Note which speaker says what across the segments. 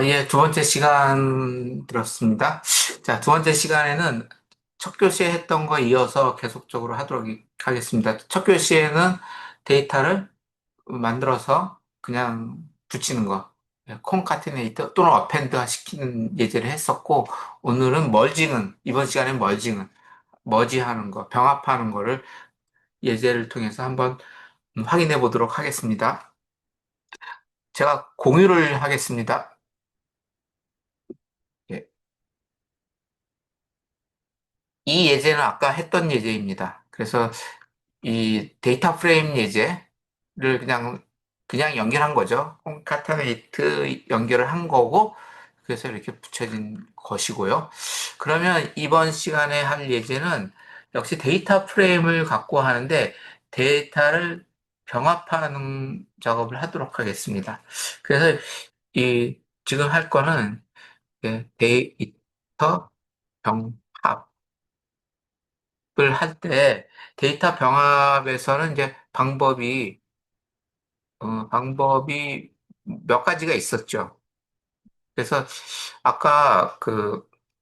Speaker 1: 예, 두 번째 시간 들었습니다. 자, 두 번째 시간에는 첫 교시에 했던 거 이어서 계속적으로 하도록 하겠습니다. 첫 교시에는 데이터를 만들어서 그냥 붙이는 거, 콘카티네이터 또는 어펜드 시키는 예제를 했었고, 오늘은 이번 시간엔 머지하는 거, 병합하는 거를 예제를 통해서 한번 확인해 보도록 하겠습니다. 제가 공유를 하겠습니다. 예. 이 예제는 아까 했던 예제입니다. 그래서 이 데이터 프레임 예제를 그냥 연결한 거죠. 콘카테네이트 연결을 한 거고, 그래서 이렇게 붙여진 것이고요. 그러면 이번 시간에 할 예제는 역시 데이터 프레임을 갖고 하는데 데이터를 병합하는 작업을 하도록 하겠습니다. 그래서 지금 할 거는 데이터 병합 을 할 때 데이터 병합에서는 이제 방법이 몇 가지가 있었죠. 그래서 아까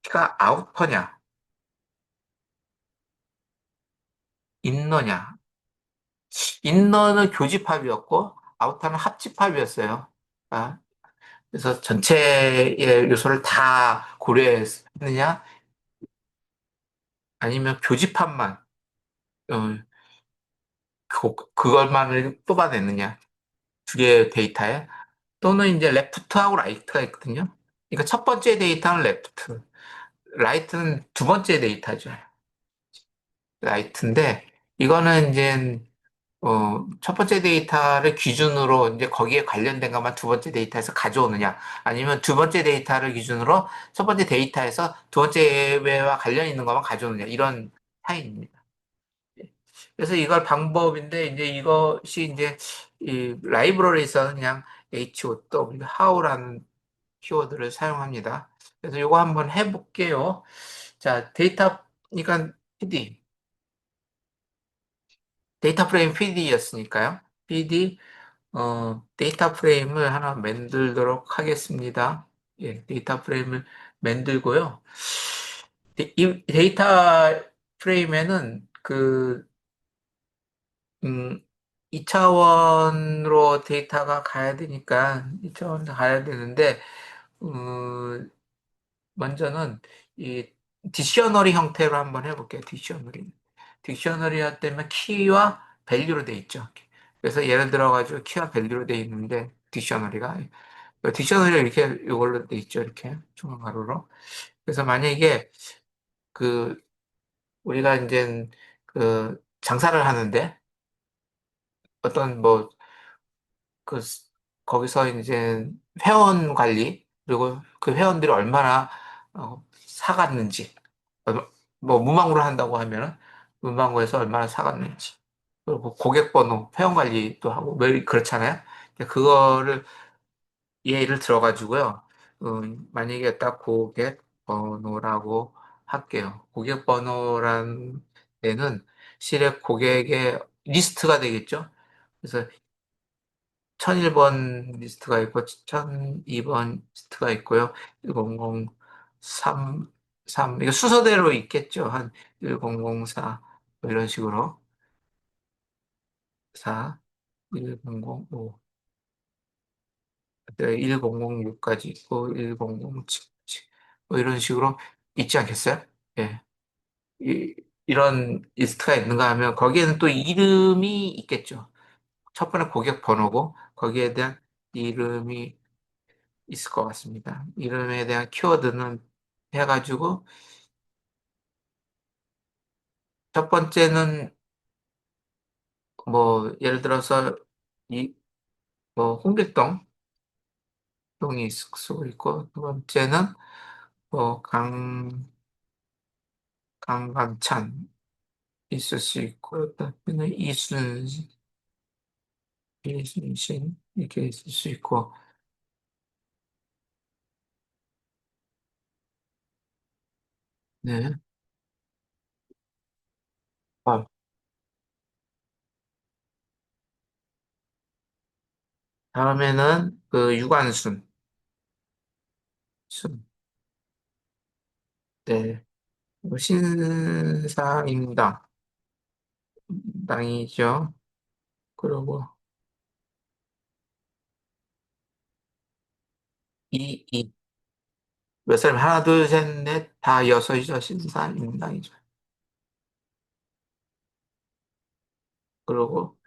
Speaker 1: 키가 아우터냐, 인너냐. 인너는 교집합이었고 아우터는 합집합이었어요. 아, 그래서 전체의 요소를 다 고려했느냐, 아니면 교집합만, 어, 그것만을 뽑아냈느냐. 두 개의 데이터에. 또는 이제 레프트하고 라이트가 있거든요. 그러니까 첫 번째 데이터는 레프트, 라이트는 두 번째 데이터죠. 라이트인데 이거는 이제 첫 번째 데이터를 기준으로 이제 거기에 관련된 것만 두 번째 데이터에서 가져오느냐, 아니면 두 번째 데이터를 기준으로 첫 번째 데이터에서 두 번째와 관련 있는 것만 가져오느냐, 이런 차이입니다. 그래서 이걸 방법인데 이제 이것이 이제 이 라이브러리에서는 그냥 HOW, how라는 키워드를 사용합니다. 그래서 이거 한번 해볼게요. 자, 그러니까 PD, 데이터 프레임 PD였으니까요. PD, 데이터 프레임을 하나 만들도록 하겠습니다. 예, 데이터 프레임을 만들고요. 이 데이터 프레임에는 2차원으로 데이터가 가야 되니까, 2차원으로 가야 되는데, 음, 먼저는 이 딕셔너리 형태로 한번 해볼게요. 딕셔너리 할 때면 키와 밸류로 돼 있죠. 그래서 예를 들어가지고 키와 밸류로 돼 있는데 딕셔너리가 이렇게 이걸로 돼 있죠. 이렇게 중앙가로로. 그래서 만약에 그 우리가 이제 장사를 하는데 어떤 그 거기서 이제 회원 관리, 그리고 그 회원들이 얼마나 사갔는지, 얼마- 뭐 문방구를 한다고 하면은 문방구에서 얼마나 사갔는지, 그리고 고객 번호, 회원 관리도 하고 뭐 그렇잖아요. 그거를 예를 들어가지고요. 만약에 딱 고객 번호라고 할게요. 고객 번호란 데는 실의 고객의 리스트가 되겠죠. 그래서 1001번 리스트가 있고 1002번 리스트가 있고요. 1003, 이게 순서대로 있겠죠. 한 1004, 뭐 이런 식으로 4, 1005, 1006까지 있고 1007, 뭐 이런 식으로 있지 않겠어요? 예. 이런 리스트가 있는가 하면 거기에는 또 이름이 있겠죠. 첫 번째 고객 번호고 거기에 대한 이름이 있을 것 같습니다. 이름에 대한 키워드는 해가지고 첫 번째는 뭐 예를 들어서 이 뭐 홍길동 동이 있을 수 있고, 두 번째는 뭐 강감찬 있을 수 있고, 그다음에는 이순신 이렇게 있을 수 있고. 네. 어, 다음에는 유관순. 순. 네. 그리고 신사임당. 당이죠. 그리고 이 몇 사람 하나 둘 셋 넷 다 여섯이죠. 신사임당이죠. 그리고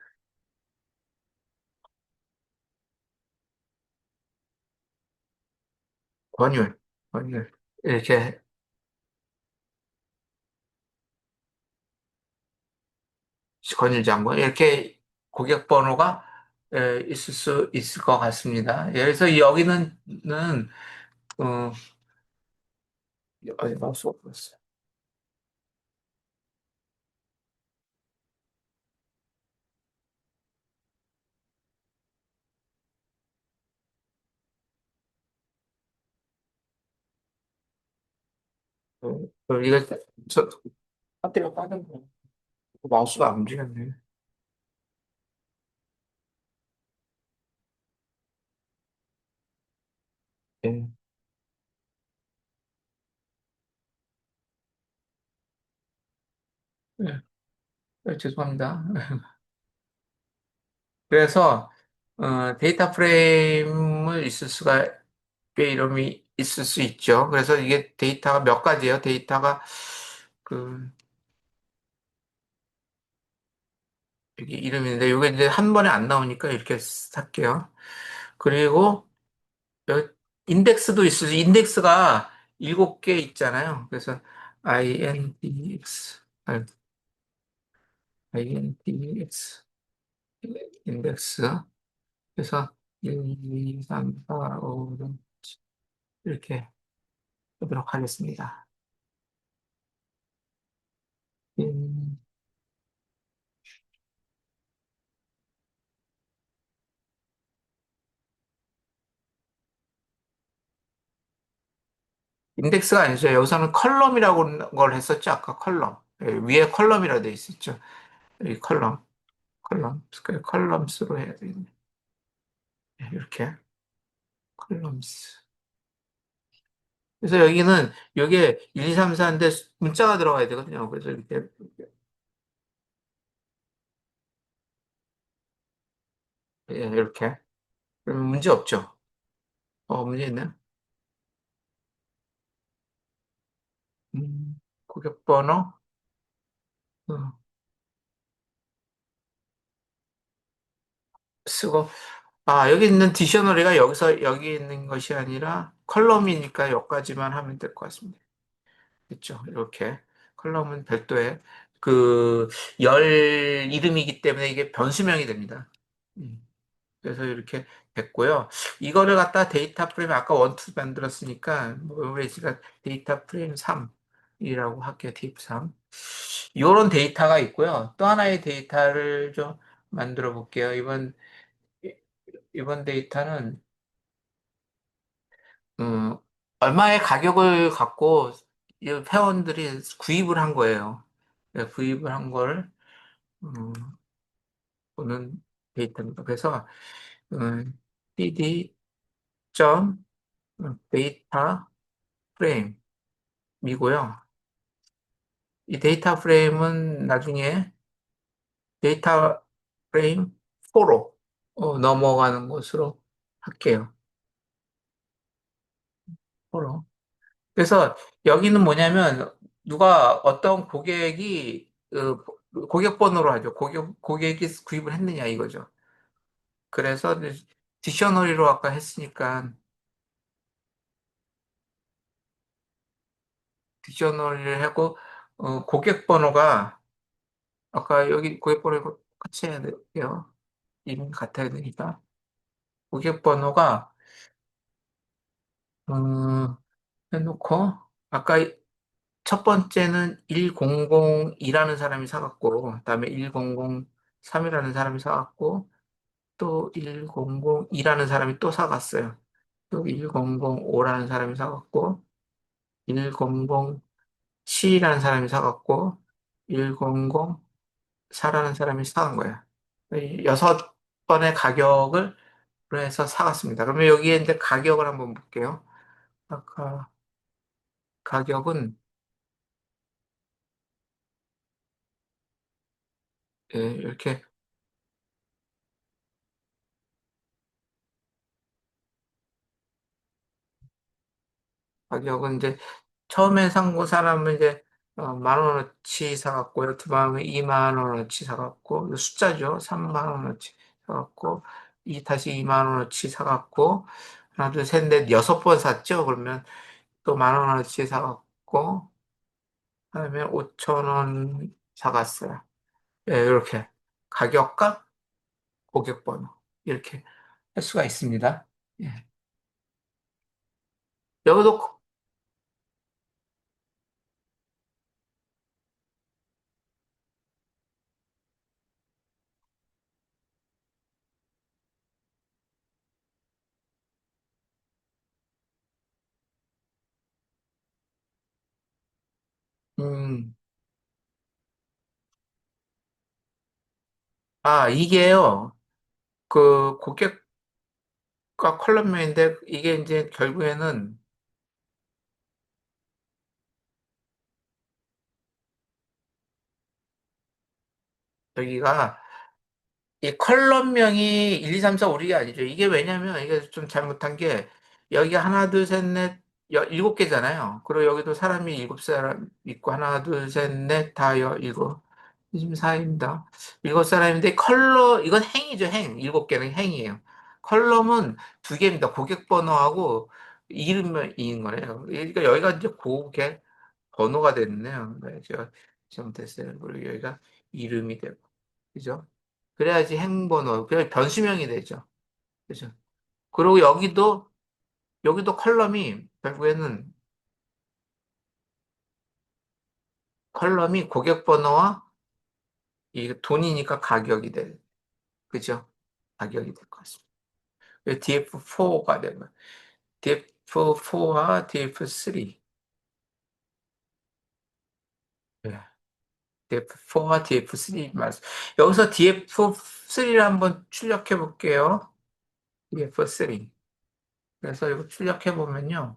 Speaker 1: 권율. 권율. 이렇게 권율 장관 이렇게 고객 번호가 있을 수 있을 것 같습니다. 예, 그래서 여기는 어, 어디 마우스가 없었어요. 이거 저 배터리가 빠졌네. 마우스가 안 움직였네. 예, 예, 죄송합니다. 그래서 데이터 프레임을 있을 수가 꽤 이름이 있을 수 있죠. 그래서 이게 데이터가 몇 가지예요. 데이터가 그 여기 이름인데 이게 이제 한 번에 안 나오니까 이렇게 할게요. 그리고 여기 인덱스도 있어요. 인덱스가 7개 있잖아요. 그래서 INDX, INDX 인덱스. 그래서 1, 2, 3, 4, 5, 6 이렇게 하도록 하겠습니다. 음, 인덱스가 아니죠. 여기서는 컬럼이라고 걸 했었죠. 아까 컬럼. 예, 위에 컬럼이라 돼 있었죠. 이 컬럼, 그 컬럼스로 해야 되겠네. 예, 이렇게 컬럼스. 그래서 여기는 여기에 1, 2, 3, 4인데 문자가 들어가야 되거든요. 그래서 이렇게 예, 이렇게. 그러면 문제 없죠. 문제 있나요? 고객 번호 어, 쓰고 여기 있는 디셔너리가 여기 있는 것이 아니라 컬럼이니까 여기까지만 하면 될 것 같습니다. 그렇죠. 이렇게 컬럼은 별도의 그 열 이름이기 때문에 이게 변수명이 됩니다. 음, 그래서 이렇게 됐고요. 이거를 갖다 데이터 프레임 아까 원투 만들었으니까 뭐 제가 데이터 프레임 3이라고 할게요. 데이터 3. 이런 데이터가 있고요. 또 하나의 데이터를 좀 만들어 볼게요. 이번 데이터는 음, 얼마의 가격을 갖고 이 회원들이 구입을 한 거예요. 구입을 한 걸 음, 보는 데이터입니다. 그래서 cd 점 데이터 프레임이고요. 이 데이터 프레임은 나중에 데이터 프레임 4로 넘어가는 것으로 할게요. 4로. 그래서 여기는 뭐냐면 누가 어떤 고객이 고객 번호로 하죠. 고객이 구입을 했느냐 이거죠. 그래서 딕셔너리로 아까 했으니까 딕셔너리를 하고 고객 번호가 아까 여기 고객 번호 같이 해야 돼요. 이름 같아야 되니까 고객 번호가 해놓고 아까 첫 번째는 1002라는 사람이 사갔고 그다음에 1003이라는 사람이 사갔고 또 1002라는 사람이 또 사갔어요. 또 1005라는 사람이 사갔고 1007이라는 사람이 사갔고 1004라는 사람이 사간 거예요. 이 여섯 번의 가격을 해서 사갔습니다. 그러면 여기에 이제 가격을 한번 볼게요. 아까 가격은, 예, 이렇게, 가격은 이제 처음에 산 사람은 이제 10,000원어치 사갖고, 두 다음에 20,000원어치 사갖고, 숫자죠. 30,000원어치 사갖고, 다시 20,000원어치 사갖고, 하나, 둘, 셋, 넷, 6번 샀죠. 그러면 또 10,000원어치 사갖고, 그다음에 5,000원 사갔어요. 예, 이렇게 가격과 고객 번호 이렇게 할 수가 있습니다. 예. 여기도 음, 이게요. 그 고객과 컬럼명인데 이게 이제 결국에는 여기가 이 컬럼명이 1, 2, 3, 4, 5, 6이 아니죠. 이게 왜냐면 이게 좀 잘못한 게 여기 하나, 둘, 셋, 넷, 7개잖아요. 그리고 여기도 사람이 7사람 있고 하나, 둘, 셋, 넷, 다 일곱. 지금 4입니다. 7사람인데 이건 행이죠, 행. 7개는 행이에요. 컬럼은 2개입니다. 고객 번호하고 이름인 거네요. 그러니까 여기가 이제 고객 번호가 됐네요. 네, 제가 잘못했어요. 그리고 여기가 이름이 되고. 그죠? 그래야지 행번호, 그래 변수명이 되죠. 그죠? 그리고 여기도 컬럼이 결국에는 컬럼이 고객 번호와 이 돈이니까 가격이 돼. 그죠? 가격이 될 것 같습니다. DF4가 되면 DF4와 DF3. DF4와 DF3 말씀. 여기서 DF3를 한번 출력해 볼게요. DF3. 그래서 이거 출력해 보면요.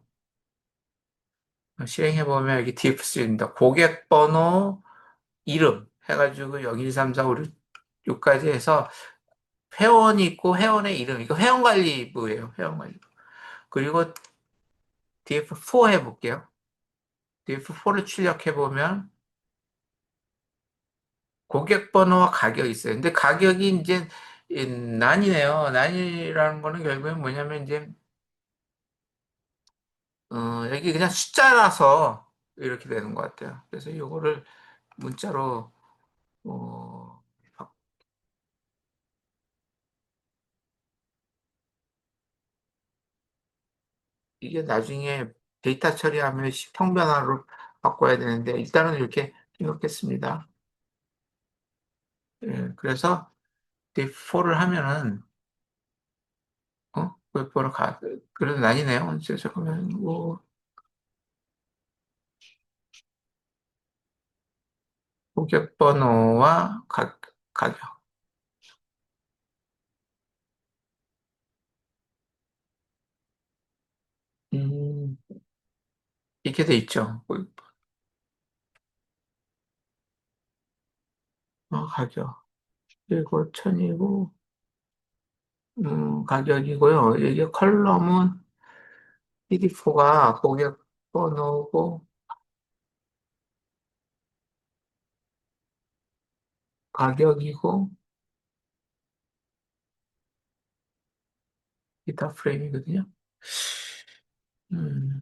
Speaker 1: 실행해 보면 여기 DF3입니다. 고객 번호, 이름 해가지고 여기 1, 3, 4, 5, 6, 까지 해서 회원이 있고 회원의 이름 이거 회원관리부예요. 회원관리부. 그리고 DF4 해볼게요. DF4를 출력해 보면 고객 번호와 가격이 있어요. 근데 가격이 이제 난이네요. 난이라는 거는 결국엔 뭐냐면 이제 여기 그냥 숫자라서 이렇게 되는 것 같아요. 그래서 이거를 문자로 어, 이게 나중에 데이터 처리하면 평변화로 바꿔야 되는데 일단은 이렇게 해놓겠습니다. 예, 그래서 D4를 하면은 고객번호 그래도 난이네요. 잠깐만 고객번호와 가격 음, 이렇게 돼 있죠. 가격 그리고 천이고 가격이고요. 이게 컬럼은 PD4가 고객번호고 가격이고 기타 프레임이거든요. 음,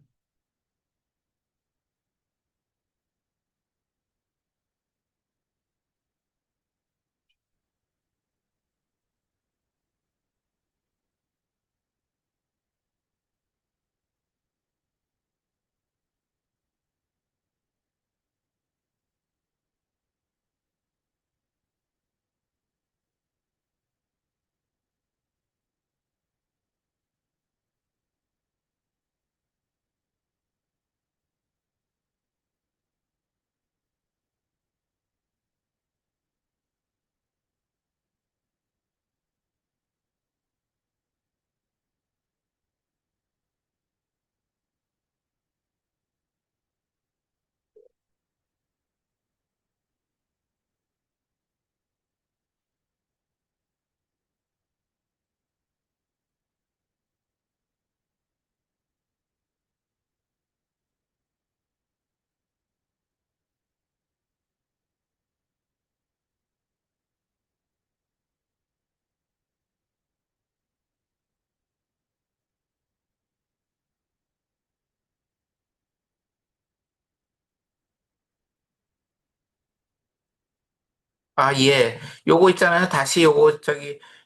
Speaker 1: 아, 예. 요거 있잖아요. 다시 요거,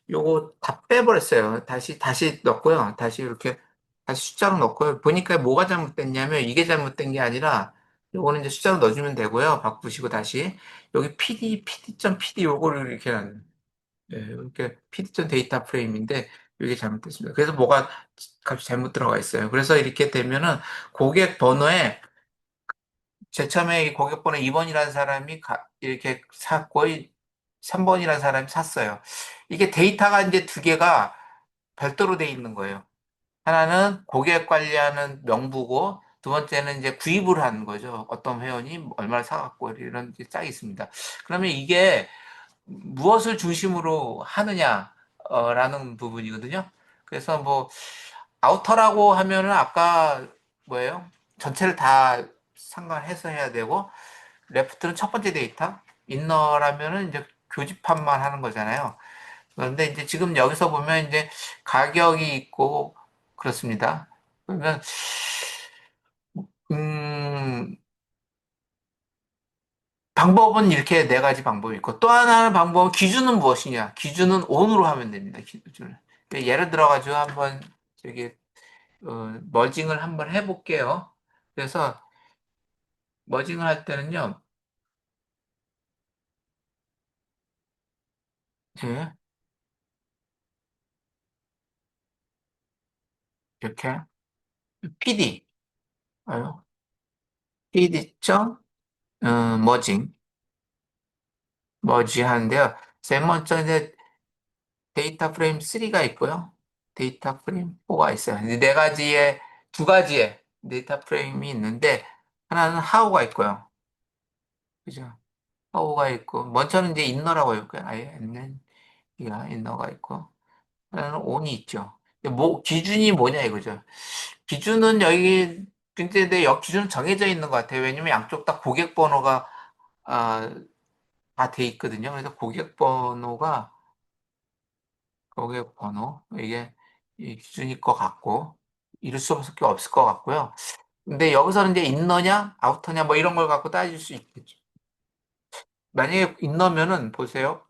Speaker 1: 요거 다 빼버렸어요. 다시 넣고요. 다시 이렇게, 다시 숫자로 넣고요. 보니까 뭐가 잘못됐냐면, 이게 잘못된 게 아니라, 요거는 이제 숫자로 넣어주면 되고요. 바꾸시고 다시. 여기 PD 요거를 이렇게, 예, 이렇게 PD 데이터 프레임인데, 이게 잘못됐습니다. 그래서 뭐가 값이 잘못 들어가 있어요. 그래서 이렇게 되면은, 고객 번호에 제일 처음에 이 고객번호 2번이라는 사람이 이렇게 샀고, 3번이라는 사람이 샀어요. 이게 데이터가 이제 두 개가 별도로 돼 있는 거예요. 하나는 고객 관리하는 명부고, 두 번째는 이제 구입을 하는 거죠. 어떤 회원이 얼마를 사갖고 이런 게 쫙 있습니다. 그러면 이게 무엇을 중심으로 하느냐라는 부분이거든요. 그래서 뭐, 아우터라고 하면은 아까 뭐예요? 전체를 다 상관해서 해야 되고, 레프트는 첫 번째 데이터, 인너라면은 이제 교집합만 하는 거잖아요. 그런데 이제 지금 여기서 보면 이제 가격이 있고 그렇습니다. 그러면 음, 방법은 이렇게 네 가지 방법이 있고 또 하나는 방법은 기준은 무엇이냐? 기준은 on으로 하면 됩니다. 기준을. 그러니까 예를 들어 가지고 한번 저기 머징을 한번 해볼게요. 그래서 머징을 할 때는요, 예, 이렇게 PD, 아요, PD 머징, 머지 하는데요. 제일 먼저 이제 데이터 프레임 3가 있고요. 데이터 프레임 4가 있어요. 이제 두 가지의 데이터 프레임이 있는데, 하나는 하우가 있고요. 그죠? 하우가 있고, 먼저는 이제 인너라고 할까요? 아예 있는, 인너가 있고, 하나는 온이 있죠. 기준이 뭐냐 이거죠. 기준은 근데 기준은 정해져 있는 것 같아요. 왜냐면 양쪽 다 고객 번호가, 아, 다 돼 있거든요. 그래서 고객 번호, 이게 이 기준일 것 같고, 이럴 수밖에 없을 것 같고요. 근데 여기서는 이제 인너냐, 아우터냐, 뭐 이런 걸 갖고 따질 수 있겠죠. 만약에 인너면은, 보세요.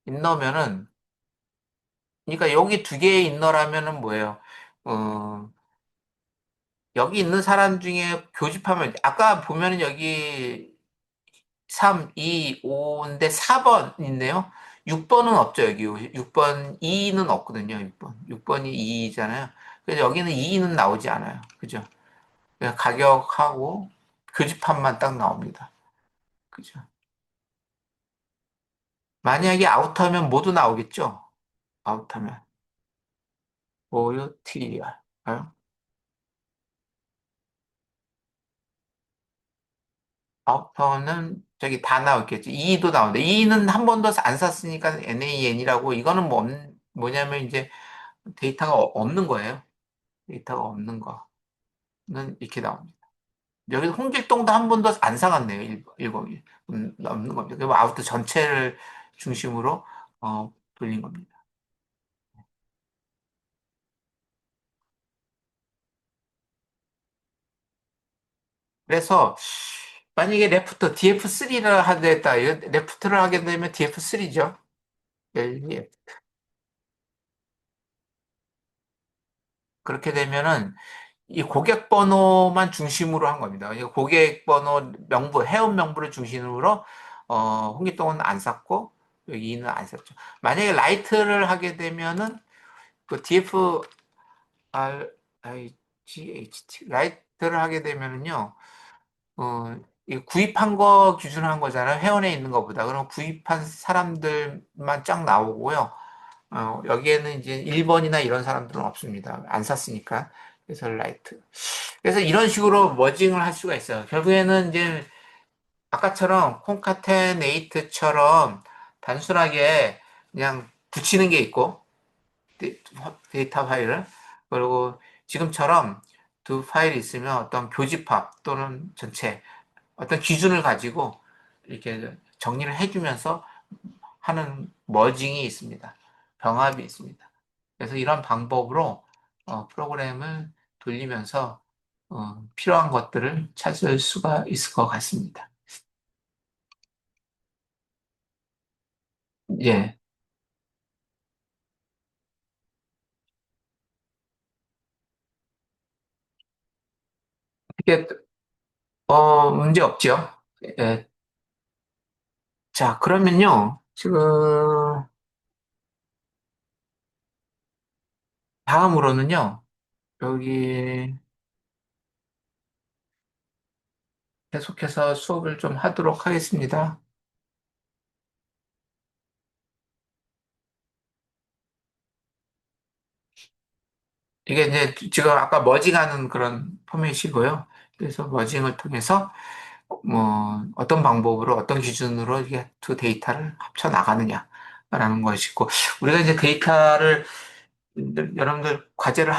Speaker 1: 인너면은, 그러니까 여기 두 개의 인너라면은 뭐예요? 어, 여기 있는 사람 중에 교집하면, 아까 보면은 여기 3, 2, 5인데 4번 있네요. 6번은 없죠, 여기. 6번, 2는 없거든요, 6번. 6번이 2잖아요. 그래서 여기는 2는 나오지 않아요. 그죠? 그냥 가격하고 교집합만 딱 나옵니다. 그죠? 만약에 아웃하면 모두 나오겠죠? 아웃하면. OUTR. 아웃터는 저기 다 나오겠죠. 2도 나오는데, 2는 한 번도 안 샀으니까 NAN이라고, 이거는 뭐냐면 이제 데이터가 없는 거예요. 데이터가 없는 거는 이렇게 나옵니다. 여기서 홍길동도 한 번도 안 사갔네요. 1번이. 없는 겁니다. 그럼 아웃터 전체를 중심으로 돌린 겁니다. 그래서 만약에 DF3를 하게 됐다. 레프트를 하게 되면 DF3죠. 그렇게 되면은 이 고객 번호만 중심으로 한 겁니다. 이 고객 번호 회원 명부를 중심으로 홍길동은 안 샀고 여기 이는 안 샀죠. 만약에 라이트를 하게 되면은 그 DFRIGHT 라이트를 하게 되면은요. 이 구입한 거 기준으로 한 거잖아요. 회원에 있는 것보다. 그럼 구입한 사람들만 쫙 나오고요. 여기에는 이제 1번이나 이런 사람들은 없습니다. 안 샀으니까. 그래서 라이트. 그래서 이런 식으로 머징을 할 수가 있어요. 결국에는 이제 아까처럼 콘카테네이트처럼 단순하게 그냥 붙이는 게 있고 데이터 파일을 그리고 지금처럼 두 파일이 있으면 어떤 교집합 또는 전체 어떤 기준을 가지고 이렇게 정리를 해주면서 하는 머징이 있습니다. 병합이 있습니다. 그래서 이런 방법으로 프로그램을 돌리면서 필요한 것들을 찾을 수가 있을 것 같습니다. 예. 이게, 문제 없죠. 예. 자, 그러면요. 지금, 다음으로는요. 여기 계속해서 수업을 좀 하도록 하겠습니다. 이게 이제 지금 아까 머징하는 그런 포맷이고요. 그래서 머징을 통해서 뭐 어떤 방법으로 어떤 기준으로 이게 두 데이터를 합쳐 나가느냐라는 것이고 우리가 이제 데이터를 여러분들 과제를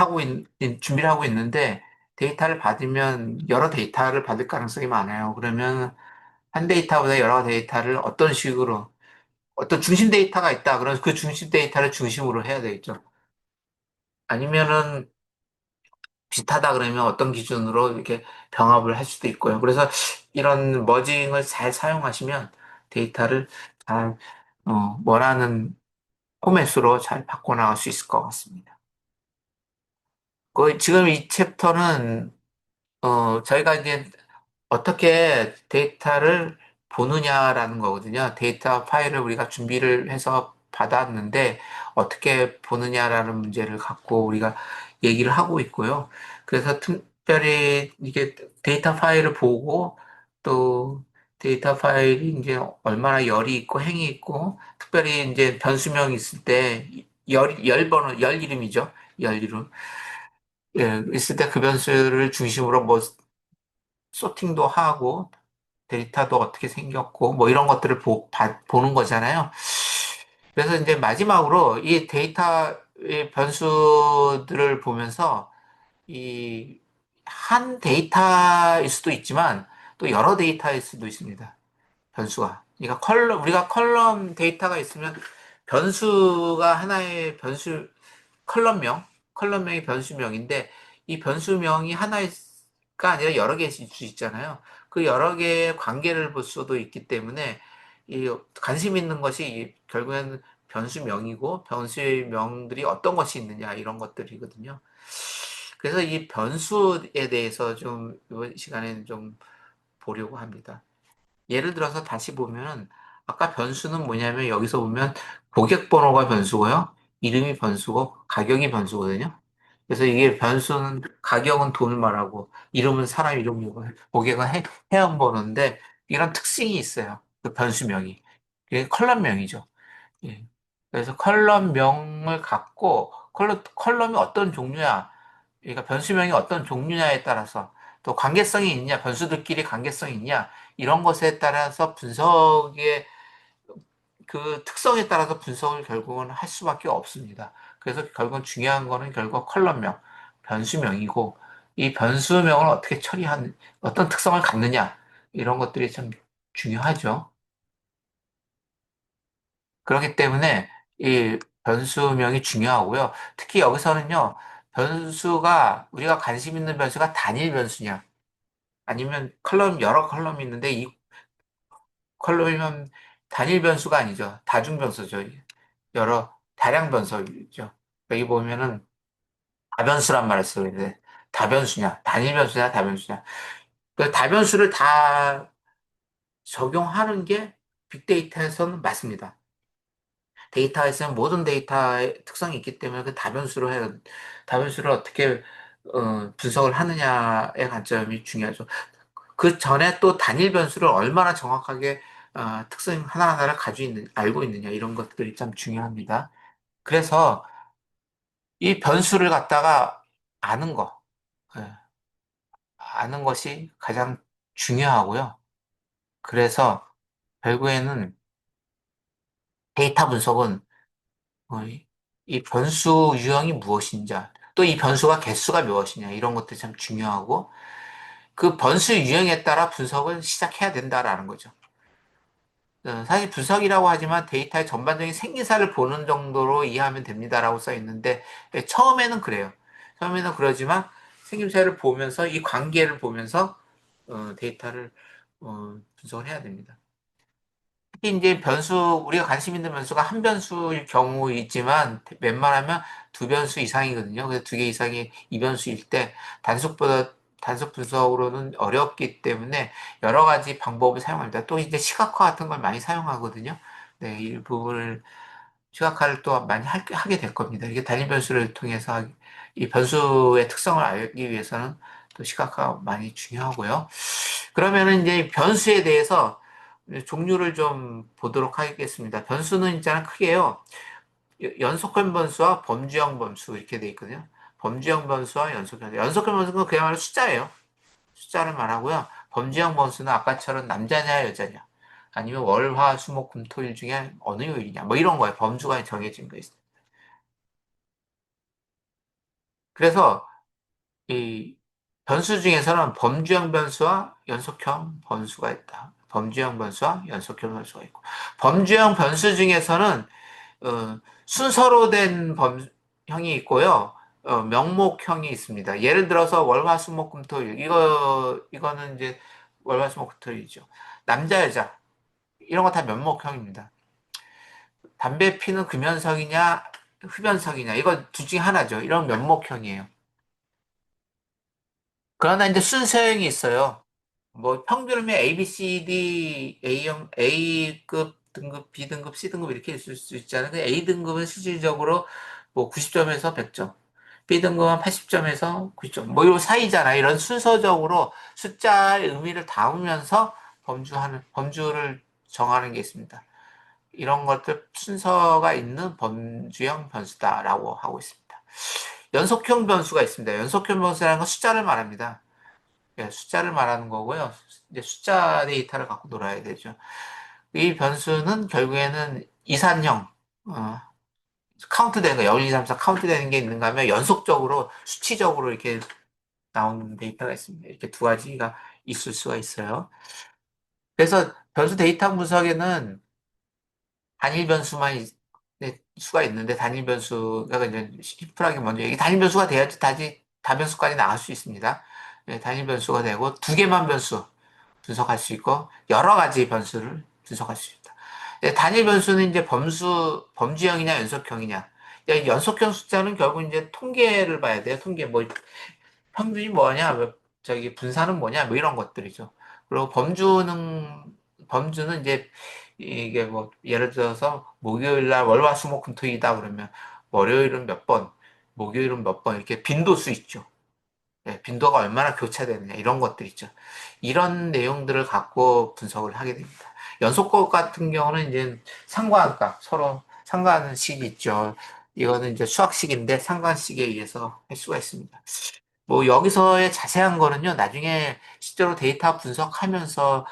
Speaker 1: 준비를 하고 있는데 데이터를 받으면 여러 데이터를 받을 가능성이 많아요. 그러면 한 데이터보다 여러 데이터를 어떤 식으로 어떤 중심 데이터가 있다. 그러면 그 중심 데이터를 중심으로 해야 되겠죠. 아니면은 비슷하다 그러면 어떤 기준으로 이렇게 병합을 할 수도 있고요. 그래서 이런 머징을 잘 사용하시면 데이터를 잘, 원하는 포맷으로 잘 바꿔나갈 수 있을 것 같습니다. 지금 이 챕터는, 저희가 이제 어떻게 데이터를 보느냐라는 거거든요. 데이터 파일을 우리가 준비를 해서 받았는데 어떻게 보느냐라는 문제를 갖고 우리가 얘기를 하고 있고요. 그래서 특별히 이게 데이터 파일을 보고 또 데이터 파일이 이제 얼마나 열이 있고 행이 있고 특별히 이제 변수명이 있을 때 열 번호, 열 이름이죠. 열 이름. 예, 있을 때 그 변수를 중심으로 뭐 소팅도 하고 데이터도 어떻게 생겼고 뭐 이런 것들을 보는 거잖아요. 그래서 이제 마지막으로 이 데이터의 변수들을 보면서 이 한 데이터일 수도 있지만 또 여러 데이터일 수도 있습니다. 변수가. 그러니까 우리가 컬럼 데이터가 있으면 변수가 하나의 컬럼명, 컬럼명이 변수명인데 이 변수명이 하나가 아니라 여러 개일 수 있잖아요. 그 여러 개의 관계를 볼 수도 있기 때문에 이 관심 있는 것이 결국에는 변수명이고 변수명들이 어떤 것이 있느냐 이런 것들이거든요. 그래서 이 변수에 대해서 좀 이번 시간에는 좀 보려고 합니다. 예를 들어서 다시 보면 아까 변수는 뭐냐면 여기서 보면 고객 번호가 변수고요. 이름이 변수고 가격이 변수거든요. 그래서 이게 변수는 가격은 돈을 말하고 이름은 사람 이름이고 고객은 회원 번호인데 이런 특징이 있어요. 그 변수명이. 이게 컬럼명이죠. 예. 그래서 컬럼명을 갖고 컬럼이 어떤 종류야. 그러니까 변수명이 어떤 종류냐에 따라서 또 관계성이 있냐, 변수들끼리 관계성이 있냐, 이런 것에 따라서 분석의 그 특성에 따라서 분석을 결국은 할 수밖에 없습니다. 그래서 결국은 중요한 거는 결국 컬럼명, 변수명이고 이 변수명을 어떻게 어떤 특성을 갖느냐, 이런 것들이 참 중요하죠. 그렇기 때문에 이 변수명이 중요하고요. 특히 여기서는요, 변수가 우리가 관심 있는 변수가 단일 변수냐, 아니면 여러 컬럼이 있는데 이 컬럼이면 단일 변수가 아니죠. 다중 변수죠. 여러 다량 변수죠. 여기 보면은 다변수란 말을 쓰고 있는데 다변수냐, 단일 변수냐, 다변수냐. 그 다변수를 다 적용하는 게 빅데이터에서는 맞습니다. 데이터에서는 모든 데이터의 특성이 있기 때문에 그 다변수를 어떻게 분석을 하느냐의 관점이 중요하죠. 그 전에 또 단일 변수를 얼마나 정확하게 특성 하나하나를 알고 있느냐 이런 것들이 참 중요합니다. 그래서 이 변수를 갖다가 아는 거, 예, 아는 것이 가장 중요하고요. 그래서 결국에는 데이터 분석은 이 변수 유형이 무엇인지, 또 이 변수가 개수가 무엇이냐, 이런 것들이 참 중요하고, 그 변수 유형에 따라 분석을 시작해야 된다라는 거죠. 사실 분석이라고 하지만 데이터의 전반적인 생기사를 보는 정도로 이해하면 됩니다라고 써 있는데, 처음에는 그래요. 처음에는 그러지만 생김새를 보면서 이 관계를 보면서 데이터를 분석을 해야 됩니다. 이제 변수, 우리가 관심 있는 변수가 한 변수일 경우 있지만, 웬만하면 두 변수 이상이거든요. 그래서 두 개 이상이 이변수일 때, 단속보다, 단속 분석으로는 어렵기 때문에 여러 가지 방법을 사용합니다. 또 이제 시각화 같은 걸 많이 사용하거든요. 네, 이 부분을, 시각화를 또 많이 하게 될 겁니다. 이게 단위 변수를 통해서 이 변수의 특성을 알기 위해서는 또 시각화가 많이 중요하고요. 그러면은 이제 변수에 대해서 종류를 좀 보도록 하겠습니다. 변수는 있잖아 크게요. 연속형 변수와 범주형 변수 이렇게 돼 있거든요. 범주형 변수와 연속형 변수. 연속형 변수는 그야말로 숫자예요. 숫자를 말하고요. 범주형 변수는 아까처럼 남자냐 여자냐 아니면 월, 화, 수, 목, 금, 토, 일 중에 어느 요일이냐 뭐 이런 거예요. 범주가 정해진 거 있어요. 그래서 이 변수 중에서는 범주형 변수와 연속형 변수가 있다. 범주형 변수와 연속형 변수가 있고 범주형 변수 중에서는 순서로 된 범형이 있고요. 명목형이 있습니다. 예를 들어서 월화수목금토일 이거는 이제 월화수목금토일이죠. 남자 여자 이런 거 다 면목형입니다. 담배 피는 금연석이냐 흡연석이냐 이거 둘 중에 하나죠. 이런 면목형이에요. 그러나 이제 순서형이 있어요. 뭐 평균이면 A, B, C, D, A형, A급 등급, B등급, C등급 이렇게 있을 수 있잖아요. 근데 A등급은 실질적으로 뭐 90점에서 100점, B등급은 80점에서 90점, 뭐 이런 사이잖아요. 이런 순서적으로 숫자의 의미를 담으면서 범주를 정하는 게 있습니다. 이런 것들 순서가 있는 범주형 변수다라고 하고 있습니다. 연속형 변수가 있습니다. 연속형 변수라는 건 숫자를 말합니다. 예, 숫자를 말하는 거고요. 이제 숫자 데이터를 갖고 놀아야 되죠. 이 변수는 결국에는 이산형, 카운트 되는 거, 0, 1, 2, 3, 4 카운트 되는 게 있는가 하면 연속적으로, 수치적으로 이렇게 나오는 데이터가 있습니다. 이렇게 두 가지가 있을 수가 있어요. 그래서 변수 데이터 분석에는 단일 변수만 수가 있는데 단일 변수가 이제 심플하게 먼저 얘기 단일 변수가 돼야지 다변수까지 나갈 수 있습니다. 예, 단일 변수가 되고 두 개만 변수 분석할 수 있고 여러 가지 변수를 분석할 수 있다. 예, 단일 변수는 이제 범주형이냐 연속형이냐. 예, 연속형 숫자는 결국 이제 통계를 봐야 돼요. 통계 뭐 평균이 뭐냐, 뭐 저기 분산은 뭐냐, 뭐 이런 것들이죠. 그리고 범주는 이제 이게 뭐 예를 들어서 목요일 날 월화수목금토이다 그러면 월요일은 몇 번, 목요일은 몇 번 이렇게 빈도수 있죠. 네, 빈도가 얼마나 교차되느냐 이런 것들 있죠. 이런 내용들을 갖고 분석을 하게 됩니다. 연속곡 같은 경우는 이제 상관값 서로 상관식이 있죠. 이거는 이제 수학식인데 상관식에 의해서 할 수가 있습니다. 뭐 여기서의 자세한 거는요, 나중에 실제로 데이터 분석하면서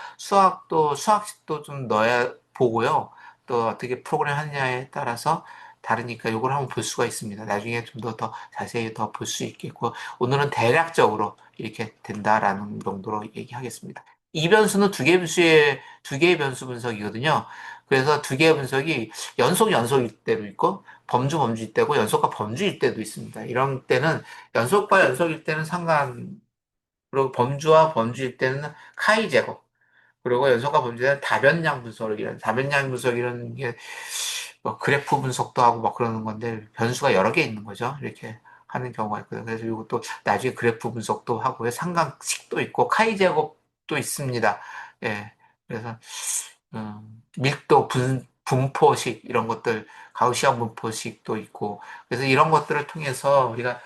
Speaker 1: 수학식도 좀 넣어야 보고요. 또 어떻게 프로그램 하느냐에 따라서 다르니까 이걸 한번 볼 수가 있습니다. 나중에 좀 더 자세히 더 볼 수 있겠고, 오늘은 대략적으로 이렇게 된다라는 정도로 얘기하겠습니다. 이 변수는 두 개의 변수 분석이거든요. 그래서 두 개의 분석이 연속일 때도 있고, 범주일 때고, 연속과 범주일 때도 있습니다. 이런 때는 연속과 연속일 때는 그리고 범주와 범주일 때는 카이 제곱, 그리고 연속과 범주일 때는 다변량 분석이라는 게 뭐 그래프 분석도 하고 막 그러는 건데 변수가 여러 개 있는 거죠. 이렇게 하는 경우가 있거든요. 그래서 이것도 나중에 그래프 분석도 하고요. 상관식도 있고 카이 제곱도 있습니다. 예. 그래서 밀도 분포식 이런 것들 가우시안 분포식도 있고 그래서 이런 것들을 통해서 우리가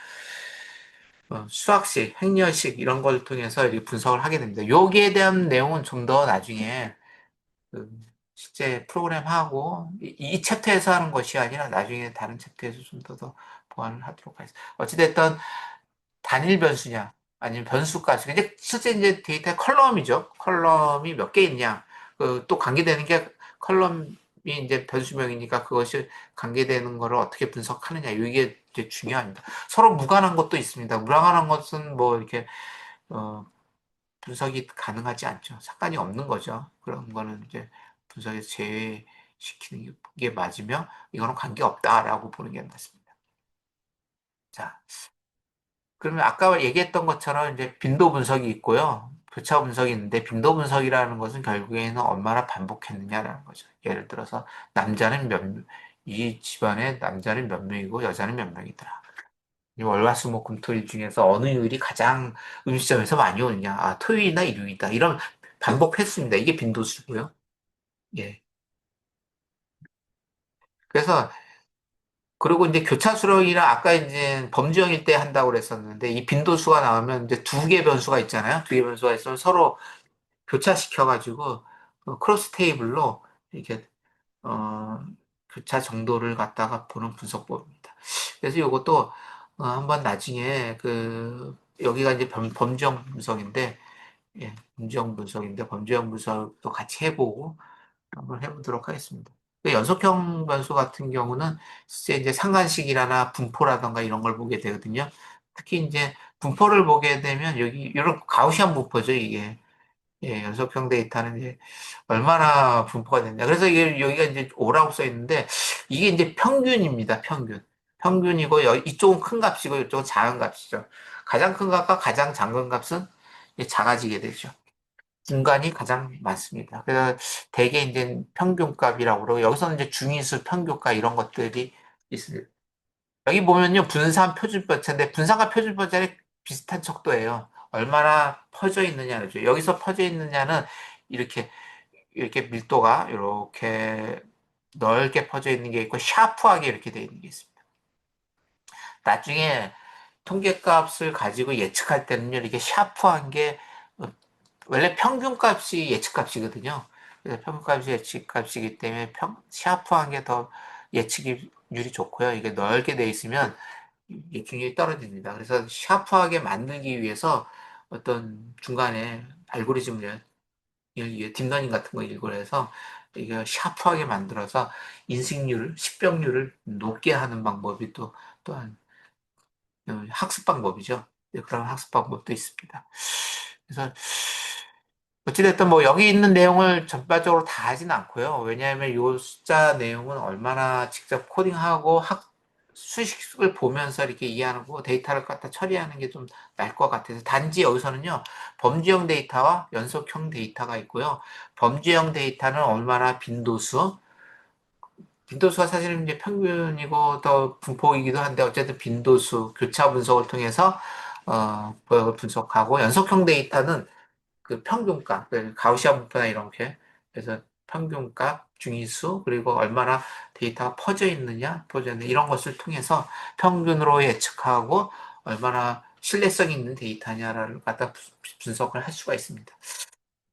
Speaker 1: 수학식, 행렬식 이런 걸 통해서 이렇게 분석을 하게 됩니다. 여기에 대한 내용은 좀 더 나중에 그 실제 프로그램하고 이 챕터에서 하는 것이 아니라 나중에 다른 챕터에서 좀 더 보완을 하도록 하겠습니다. 어찌됐든 단일 변수냐 아니면 변수까지 이제 실제 이제 데이터의 컬럼이죠. 컬럼이 몇 개 있냐 또 관계되는 게 컬럼이 이제 변수명이니까 그것이 관계되는 거를 어떻게 분석하느냐 이게 이제 중요합니다. 서로 무관한 것도 있습니다. 무관한 것은 뭐 이렇게 어, 분석이 가능하지 않죠. 상관이 없는 거죠. 그런 거는 이제 분석에서 제외시키는 게 맞으며 이거는 관계없다라고 보는 게 맞습니다. 자, 그러면 아까 얘기했던 것처럼 이제 빈도 분석이 있고요. 교차 분석이 있는데 빈도 분석이라는 것은 결국에는 얼마나 반복했느냐라는 거죠. 예를 들어서 남자는 이 집안의 남자는 몇 명이고 여자는 몇 명이더라. 이 월화수목금토일 중에서 어느 요일이 가장 음식점에서 많이 오느냐? 아, 토요일이나 일요일이다. 이런 반복했습니다. 이게 빈도수고요. 예. 그래서 그리고 이제 교차 수록이랑 아까 이제 범주형일 때 한다고 그랬었는데 이 빈도수가 나오면 이제 두 개 변수가 있잖아요. 두 개 변수가 있으면 서로 교차시켜가지고 크로스 테이블로 이렇게 어, 교차 정도를 갖다가 보는 분석법입니다. 그래서 이것도 한번 나중에 여기가 이제 범주형 분석인데 예, 범주형 분석인데 범주형 분석도 같이 해보고 한번 해보도록 하겠습니다. 연속형 변수 같은 경우는 실제 이제 상관식이라나 분포라던가 이런 걸 보게 되거든요. 특히 이제 분포를 보게 되면 여기 이런 가우시안 분포죠, 이게. 예, 연속형 데이터는 이제 얼마나 분포가 됐냐. 그래서 이게 여기가 이제 오라고 써 있는데 이게 이제 평균입니다. 평균. 평균이고 이쪽은 큰 값이고 이쪽은 작은 값이죠. 가장 큰 값과 가장 작은 값은 이제 작아지게 되죠. 중간이 가장 많습니다. 그래서 대개 이제 평균값이라고 그러고 여기서는 이제 중위수, 평균가 이런 것들이 있습니다. 여기 보면요 분산 표준편차인데 분산과 표준편차는 비슷한 척도예요. 얼마나 퍼져 있느냐죠. 여기서 퍼져 있느냐는 이렇게 이렇게 밀도가 이렇게 넓게 퍼져 있는 게 있고 샤프하게 이렇게 되어 있는 게 있습니다. 나중에 통계값을 가지고 예측할 때는요 이렇게 샤프한 게 원래 평균값이 예측값이거든요. 그래서 평균값이 예측값이기 때문에 샤프한 게 더 예측률이 좋고요. 이게 넓게 돼 있으면 예측률이 떨어집니다. 그래서 샤프하게 만들기 위해서 어떤 중간에 알고리즘을 딥러닝 같은 거 일고를 해서 이게 샤프하게 만들어서 인식률을, 식병률을 높게 하는 방법이 또한 학습 방법이죠. 네, 그런 학습 방법도 있습니다. 그래서 어찌됐든 뭐 여기 있는 내용을 전반적으로 다 하진 않고요. 왜냐하면 이 숫자 내용은 얼마나 직접 코딩하고 수식을 보면서 이렇게 이해하고 데이터를 갖다 처리하는 게 좀 나을 것 같아서 단지 여기서는요 범주형 데이터와 연속형 데이터가 있고요. 범주형 데이터는 얼마나 빈도수가 사실은 이제 평균이고 더 분포이기도 한데 어쨌든 빈도수 교차 분석을 통해서 분석하고 연속형 데이터는 그 평균값, 가우시안 분포나 이런 게 그래서 평균값, 중위수 그리고 얼마나 데이터가 퍼져 있는 이런 것을 통해서 평균으로 예측하고 얼마나 신뢰성 있는 데이터냐를 갖다 분석을 할 수가 있습니다.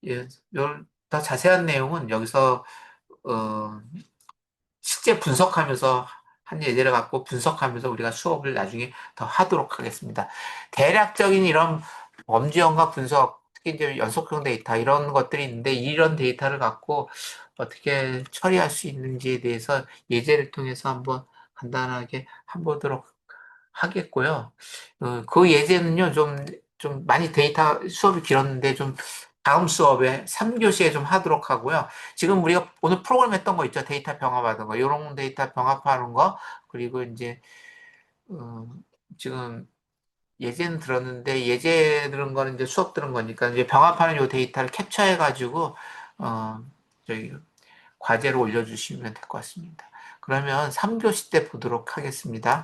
Speaker 1: 예, 더 자세한 내용은 여기서 어, 실제 분석하면서 한 예제를 갖고 분석하면서 우리가 수업을 나중에 더 하도록 하겠습니다. 대략적인 이런 범주형과 분석, 특히 이제 연속형 데이터 이런 것들이 있는데 이런 데이터를 갖고 어떻게 처리할 수 있는지에 대해서 예제를 통해서 한번 간단하게 한보도록 하겠고요. 그 예제는요, 좀 많이 데이터 수업이 길었는데 좀 다음 수업에 3교시에 좀 하도록 하고요. 지금 우리가 오늘 프로그램 했던 거 있죠. 데이터 병합하는 거. 이런 데이터 병합하는 거. 그리고 이제, 어, 지금 예제는 들었는데, 예제 들은 거는 이제 수업 들은 거니까, 이제 병합하는 요 데이터를 캡처해가지고, 저희 과제로 올려주시면 될 것 같습니다. 그러면 3교시 때 보도록 하겠습니다.